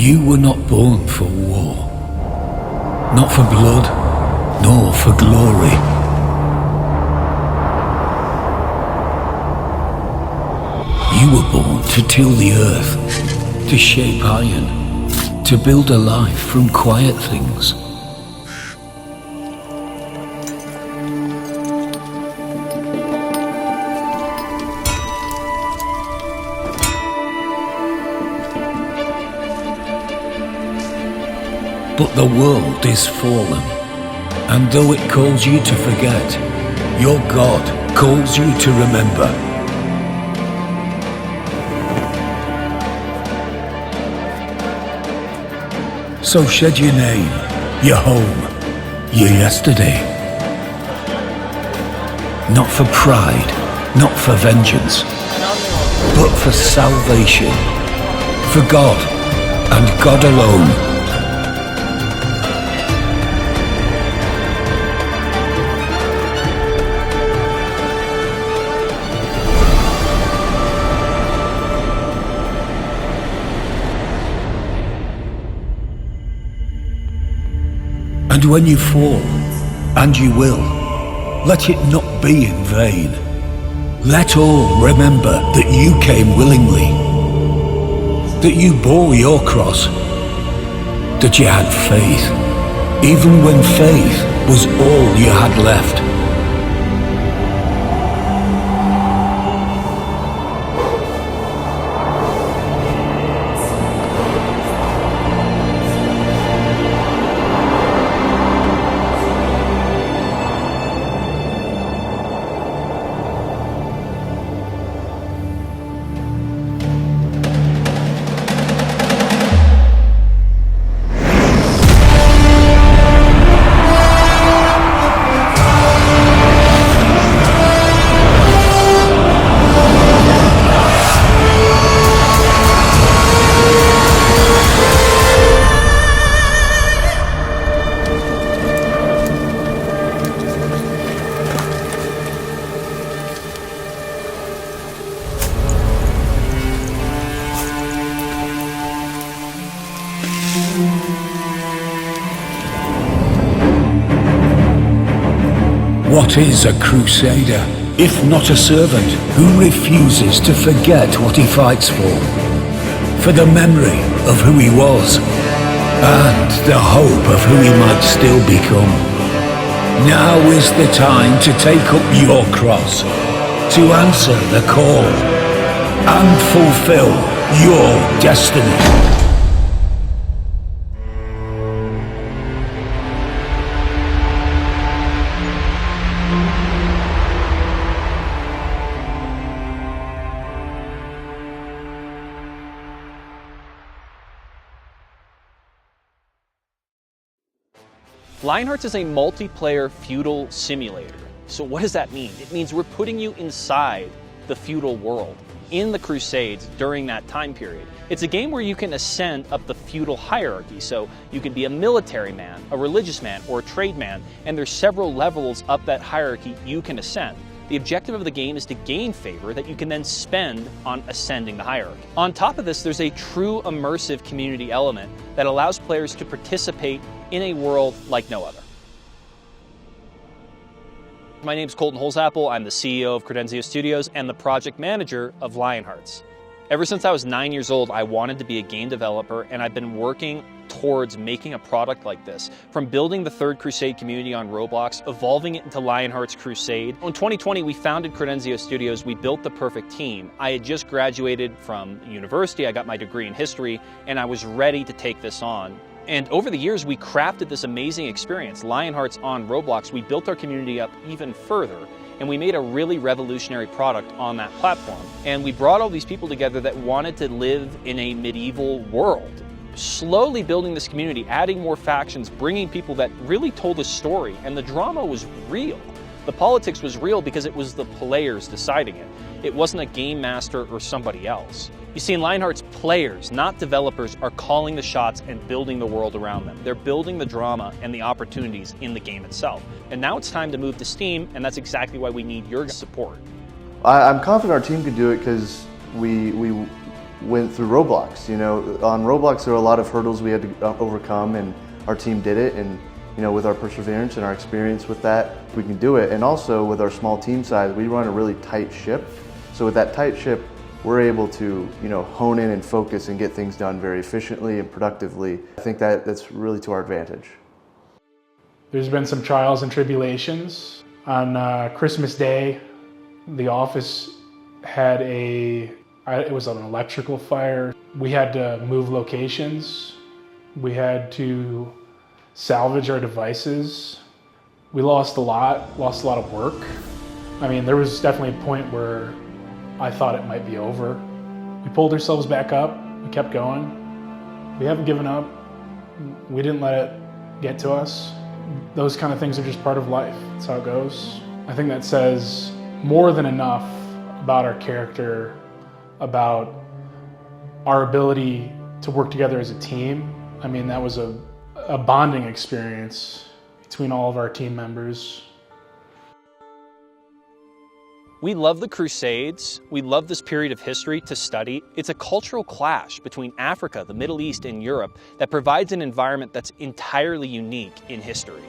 You were not born for war, not for blood, nor for glory. You were born to till the earth, to shape iron, to build a life from quiet things. But the world is fallen, and though it calls you to forget, your God calls you to remember. So shed your name, your home, your yesterday. Not for pride, not for vengeance, but for salvation, for God and God alone. And when you fall, and you will, let it not be in vain. Let all remember that you came willingly, that you bore your cross, that you had faith, even when faith was all you had left. What is a crusader, if not a servant who refuses to forget what he fights for the memory of who he was, and the hope of who he might still become? Now is the time to take up your cross, to answer the call, and fulfill your destiny. Lionhearts is a multiplayer feudal simulator. So what does that mean? It means we're putting you inside the feudal world, in the Crusades during that time period. It's a game where you can ascend up the feudal hierarchy, so you can be a military man, a religious man, or a trade man, and there's several levels up that hierarchy you can ascend. The objective of the game is to gain favor that you can then spend on ascending the hierarchy. On top of this, there's a true immersive community element that allows players to participate in a world like no other. My name is Colton Holzapfel. I'm the CEO of Credenzio Studios and the project manager of Lionhearts. Ever since I was 9 years old, I wanted to be a game developer, and I've been working towards making a product like this. From building the Third Crusade community on Roblox, evolving it into Lionhearts Crusade. In 2020, we founded Credenzio Studios. We built the perfect team. I had just graduated from university. I got my degree in history, and I was ready to take this on. And over the years, we crafted this amazing experience, Lionhearts on Roblox. We built our community up even further, and we made a really revolutionary product on that platform. And we brought all these people together that wanted to live in a medieval world. Slowly building this community, adding more factions, bringing people that really told a story, and the drama was real. The politics was real because it was the players deciding it. It wasn't a game master or somebody else. You see, in Lionhearts, players, not developers, are calling the shots and building the world around them. They're building the drama and the opportunities in the game itself. And now it's time to move to Steam, and that's exactly why we need your support. I'm confident our team could do it because went through Roblox. You know, on Roblox there were a lot of hurdles we had to overcome, and our team did it. And you know, with our perseverance and our experience with that, we can do it. And also with our small team size, we run a really tight ship. So with that tight ship, we're able to, you know, hone in and focus and get things done very efficiently and productively. I think that's really to our advantage. There's been some trials and tribulations. On Christmas Day, the office had it was an electrical fire. We had to move locations. We had to salvage our devices. We lost a lot of work. I mean, there was definitely a point where I thought it might be over. We pulled ourselves back up, we kept going. We haven't given up. We didn't let it get to us. Those kind of things are just part of life. That's how it goes. I think that says more than enough about our character, about our ability to work together as a team. I mean, that was a bonding experience between all of our team members. We love the Crusades. We love this period of history to study. It's a cultural clash between Africa, the Middle East, and Europe that provides an environment that's entirely unique in history.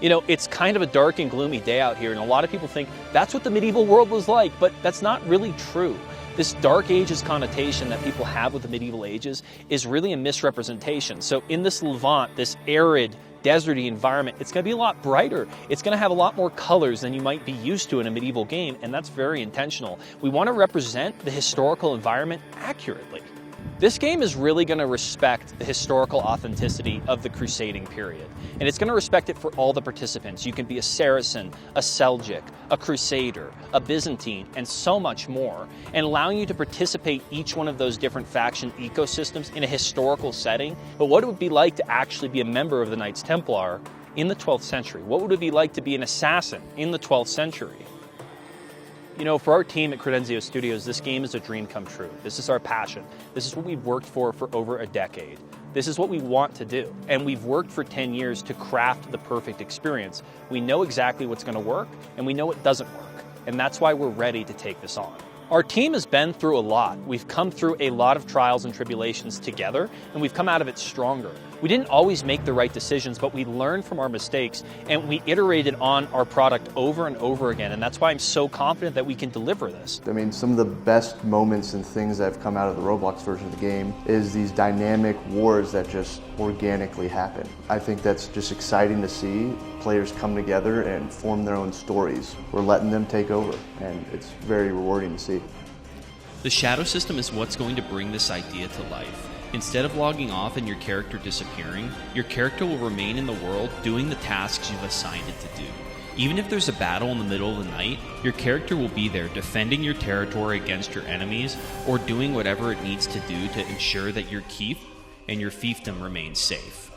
You know, it's kind of a dark and gloomy day out here, and a lot of people think that's what the medieval world was like, but that's not really true. This Dark Ages connotation that people have with the medieval ages is really a misrepresentation. So in this Levant, this arid, deserty environment, it's going to be a lot brighter. It's going to have a lot more colors than you might be used to in a medieval game, and that's very intentional. We want to represent the historical environment accurately. This game is really going to respect the historical authenticity of the crusading period, and it's going to respect it for all the participants. You can be a Saracen, a Seljuk, a Crusader, a Byzantine, and so much more, and allowing you to participate each one of those different faction ecosystems in a historical setting. But what it would be like to actually be a member of the Knights Templar in the 12th century? What would it be like to be an assassin in the 12th century? You know, for our team at Credenzio Studios, this game is a dream come true. This is our passion. This is what we've worked for over a decade. This is what we want to do. And we've worked for 10 years to craft the perfect experience. We know exactly what's going to work, and we know what doesn't work. And that's why we're ready to take this on. Our team has been through a lot. We've come through a lot of trials and tribulations together, and we've come out of it stronger. We didn't always make the right decisions, but we learned from our mistakes, and we iterated on our product over and over again, and that's why I'm so confident that we can deliver this. I mean, some of the best moments and things that have come out of the Roblox version of the game is these dynamic wars that just organically happen. I think that's just exciting to see players come together and form their own stories. We're letting them take over, and it's very rewarding to see. The shadow system is what's going to bring this idea to life. Instead of logging off and your character disappearing, your character will remain in the world doing the tasks you've assigned it to do. Even if there's a battle in the middle of the night, your character will be there defending your territory against your enemies or doing whatever it needs to do to ensure that your keep and your fiefdom remain safe.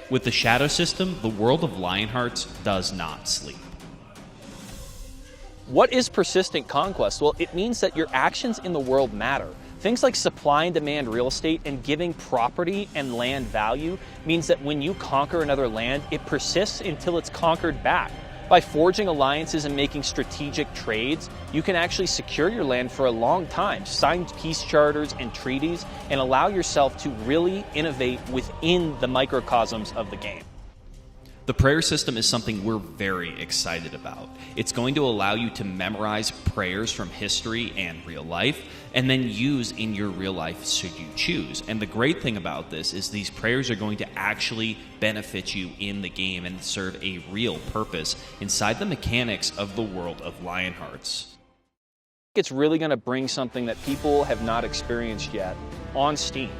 With the shadow system, the world of Lionhearts does not sleep. What is persistent conquest? Well, it means that your actions in the world matter. Things like supply and demand real estate and giving property and land value means that when you conquer another land, it persists until it's conquered back. By forging alliances and making strategic trades, you can actually secure your land for a long time, sign peace charters and treaties, and allow yourself to really innovate within the microcosms of the game. The prayer system is something we're very excited about. It's going to allow you to memorize prayers from history and real life, and then use in your real life should you choose. And the great thing about this is these prayers are going to actually benefit you in the game and serve a real purpose inside the mechanics of the world of Lionhearts. It's really going to bring something that people have not experienced yet on Steam.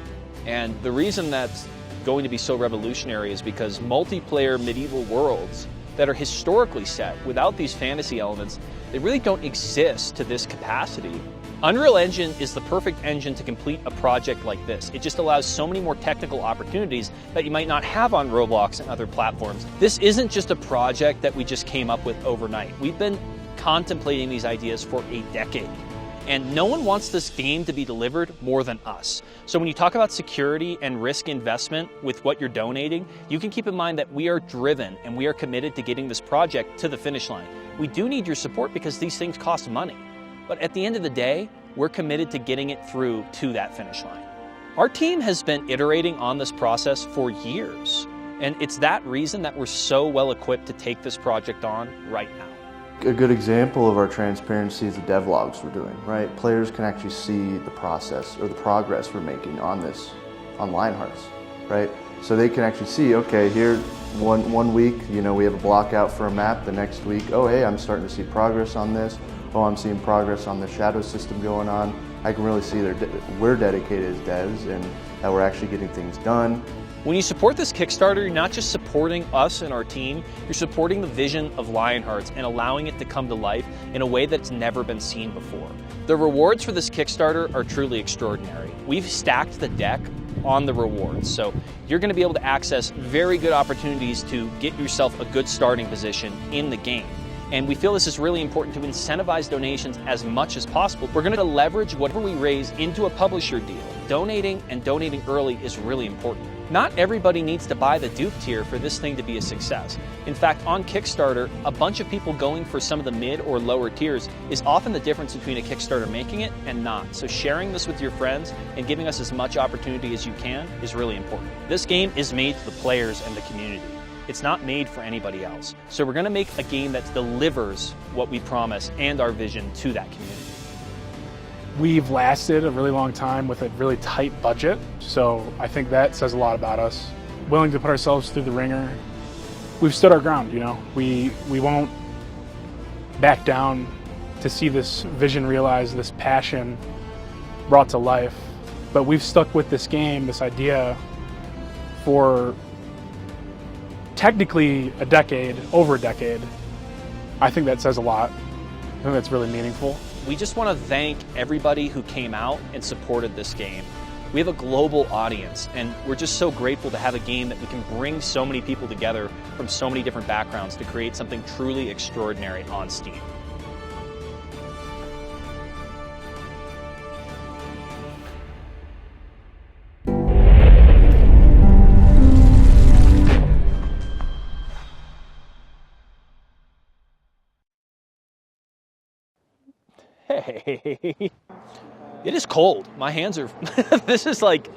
And the reason that's going to be so revolutionary is because multiplayer medieval worlds that are historically set without these fantasy elements, they really don't exist to this capacity. Unreal Engine is the perfect engine to complete a project like this. It just allows so many more technical opportunities that you might not have on Roblox and other platforms. This isn't just a project that we just came up with overnight. We've been contemplating these ideas for a decade. And no one wants this game to be delivered more than us. So when you talk about security and risk investment with what you're donating, you can keep in mind that we are driven and we are committed to getting this project to the finish line. We do need your support because these things cost money. But at the end of the day, we're committed to getting it through to that finish line. Our team has been iterating on this process for years, and it's that reason that we're so well equipped to take this project on right now. A good example of our transparency is the devlogs we're doing, right? Players can actually see the process or the progress we're making on this, on Lionhearts, right? So they can actually see, okay, here one week, you know, we have a block out for a map. The next week, oh, hey, I'm starting to see progress on this. Oh, I'm seeing progress on the shadow system going on. I can really see we're dedicated as devs and that we're actually getting things done. When you support this Kickstarter, you're not just supporting us and our team, you're supporting the vision of Lionhearts and allowing it to come to life in a way that's never been seen before. The rewards for this Kickstarter are truly extraordinary. We've stacked the deck on the rewards, so you're going to be able to access very good opportunities to get yourself a good starting position in the game. And we feel this is really important to incentivize donations as much as possible. We're going to leverage whatever we raise into a publisher deal. Donating and donating early is really important. Not everybody needs to buy the Duke tier for this thing to be a success. In fact, on Kickstarter, a bunch of people going for some of the mid or lower tiers is often the difference between a Kickstarter making it and not. So sharing this with your friends and giving us as much opportunity as you can is really important. This game is made for the players and the community. It's not made for anybody else. So we're going to make a game that delivers what we promise and our vision to that community. We've lasted a really long time with a really tight budget, so I think that says a lot about us. Willing to put ourselves through the ringer. We've stood our ground, you know. We won't back down to see this vision realized, this passion brought to life. But we've stuck with this game, this idea, for technically a decade, over a decade. I think that says a lot. I think that's really meaningful. We just want to thank everybody who came out and supported this game. We have a global audience, and we're just so grateful to have a game that we can bring so many people together from so many different backgrounds to create something truly extraordinary on Steam. Hey, it is cold. My hands are, this is like,